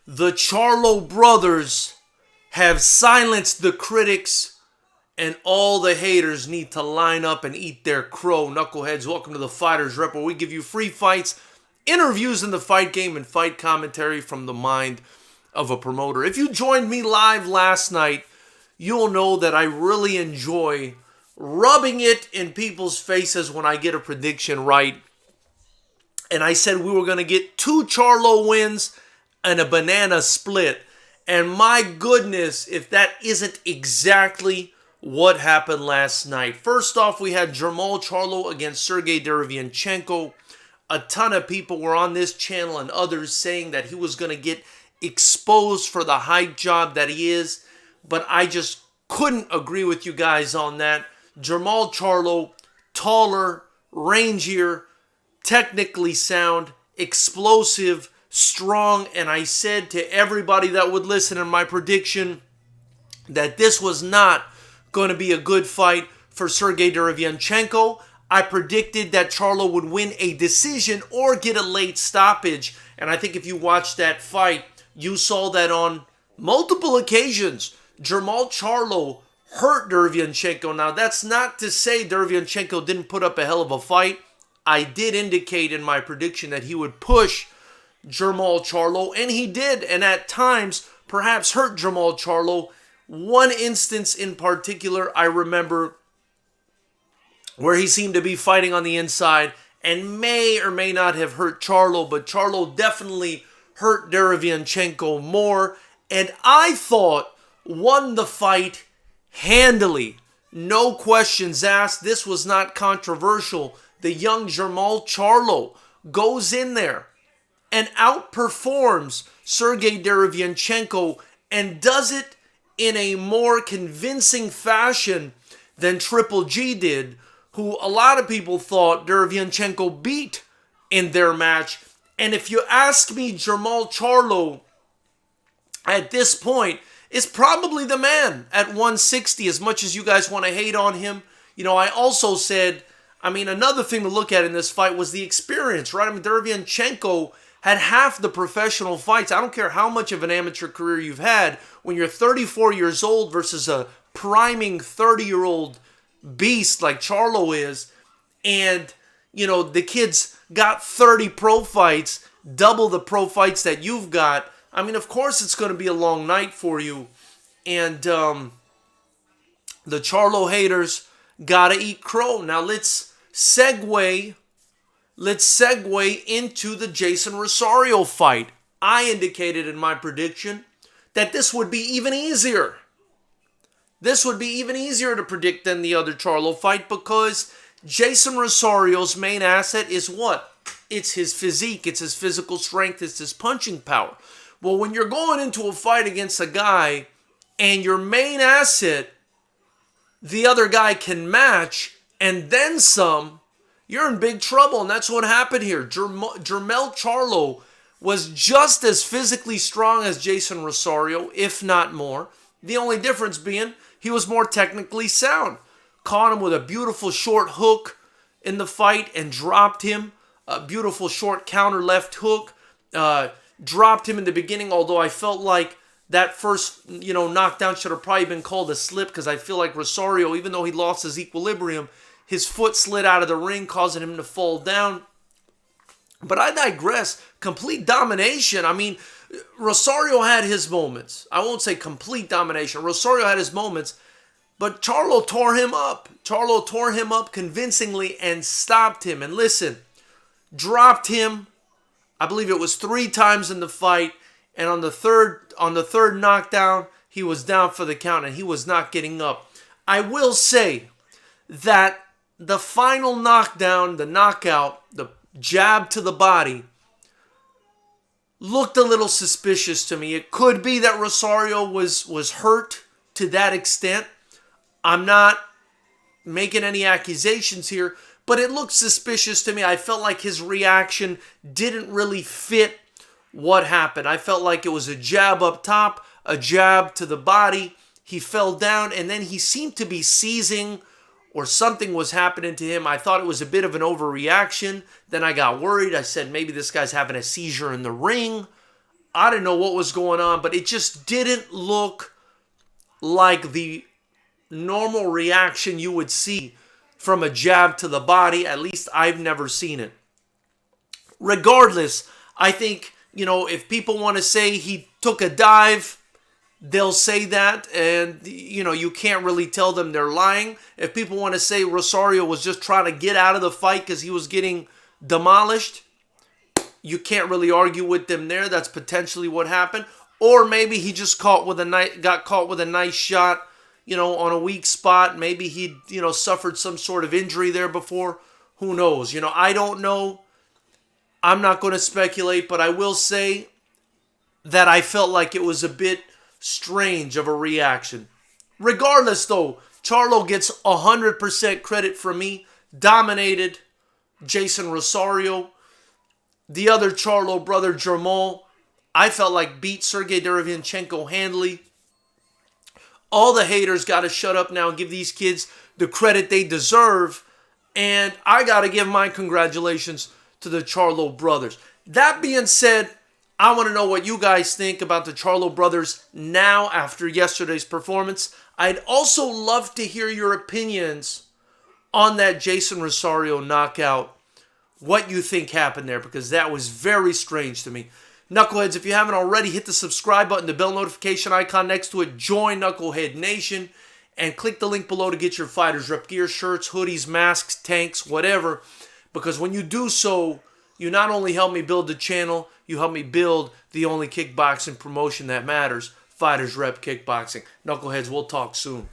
The Charlo brothers have silenced the critics, and all the haters need to line up and eat their crow. Knuckleheads, welcome to the Fighters Rep, where we give you free fights, interviews in the fight game, and fight commentary from the mind of a promoter. If you joined me live last night, you'll know that I really enjoy rubbing it in people's faces when I get a prediction right. And I said we were going to get 2 Charlo wins and a banana split. And my goodness, if that isn't exactly what happened last night. First off, we had Jermall Charlo against Sergey Derevyanchenko. A ton of people were on this channel and others saying that he was going to get exposed for the hype job that he is. But I just couldn't agree with you guys on that. Jermall Charlo, taller, rangier, technically sound, explosive, strong, and I said to everybody that would listen in my prediction that this was not going to be a good fight for Sergey Derevyanchenko. I predicted that Charlo would win a decision or get a late stoppage, and I think if you watched that fight, you saw that on multiple occasions. Jermall Charlo hurt Derevyanchenko. Now, that's not to say Derevyanchenko didn't put up a hell of a fight. I did indicate in my prediction that he would push Jermall Charlo, and he did, and at times perhaps hurt Jermall Charlo. One instance in particular I remember where he seemed to be fighting on the inside and may or may not have hurt Charlo, but Charlo definitely hurt Derevyanchenko more, and I thought won the fight handily. No questions asked. This was not controversial. The young Jermall Charlo goes in there and outperforms Sergey Derevyanchenko and does it in a more convincing fashion than Triple G did, who a lot of people thought Derevyanchenko beat in their match. And if you ask me, Jermall Charlo at this point is probably the man at 160, as much as you guys want to hate on him. You know, I also said, another thing to look at in this fight was the experience, right? Derevyanchenko had half the professional fights. I don't care how much of an amateur career you've had. When you're 34 years old versus a priming 30-year-old beast like Charlo is, and, the kid's got 30 pro fights, double the pro fights that you've got. Of course it's going to be a long night for you. And the Charlo haters got to eat crow. Now let's segue into the Jason Rosario fight. I indicated in my prediction that this would be even easier. This would be even easier to predict than the other Charlo fight because Jason Rosario's main asset is what? It's his physique, it's his physical strength, it's his punching power. Well, when you're going into a fight against a guy and your main asset, the other guy can match and then some, you're in big trouble, and that's what happened here. Jermall Charlo was just as physically strong as Jason Rosario, if not more. The only difference being he was more technically sound. Caught him with a beautiful short hook in the fight and dropped him. A beautiful short counter left hook. Dropped him in the beginning, although I felt like that first, knockdown should have probably been called a slip because I feel like Rosario, even though he lost his equilibrium, his foot slid out of the ring, causing him to fall down. But I digress. Complete domination. Rosario had his moments. I won't say complete domination. Rosario had his moments, but Charlo tore him up. Charlo tore him up convincingly and stopped him. And listen, dropped him, I believe it was 3 times in the fight, and on the third knockdown, he was down for the count and he was not getting up. I will say that the final knockdown, the knockout, the jab to the body, looked a little suspicious to me. It could be that Rosario was hurt to that extent. I'm not making any accusations here, but it looked suspicious to me. I felt like his reaction didn't really fit what happened. I felt like it was a jab up top, a jab to the body. He fell down, and then he seemed to be seizing, or something was happening to him. I thought it was a bit of an overreaction. Then I got worried. I said, maybe this guy's having a seizure in the ring. I didn't know what was going on, but it just didn't look like the normal reaction you would see from a jab to the body. At least I've never seen it. Regardless, I think, if people want to say he took a dive, they'll say that, and, you can't really tell them they're lying. If people want to say Rosario was just trying to get out of the fight because he was getting demolished, you can't really argue with them there. That's potentially what happened. Or maybe he just got caught with a nice shot, on a weak spot. Maybe he, suffered some sort of injury there before. Who knows? I don't know. I'm not going to speculate, but I will say that I felt like it was a bit strange of a reaction. Regardless, though, Charlo gets 100% credit from me. Dominated Jason Rosario. The other Charlo brother, Jamal, I felt like beat Sergey Derevyanchenko handily. All the haters got to shut up now and give these kids the credit they deserve. And I got to give my congratulations to the Charlo brothers. That being said, I want to know what you guys think about the Charlo brothers now after yesterday's performance. I'd also love to hear your opinions on that Jason Rosario knockout. What you think happened there, because that was very strange to me. Knuckleheads, if you haven't already, hit the subscribe button, the bell notification icon next to it. Join Knucklehead Nation. And click the link below to get your Fighters Rep gear, shirts, hoodies, masks, tanks, whatever. Because when you do so, you not only help me build the channel, you help me build the only kickboxing promotion that matters, Fighters Rep Kickboxing. Knuckleheads, we'll talk soon.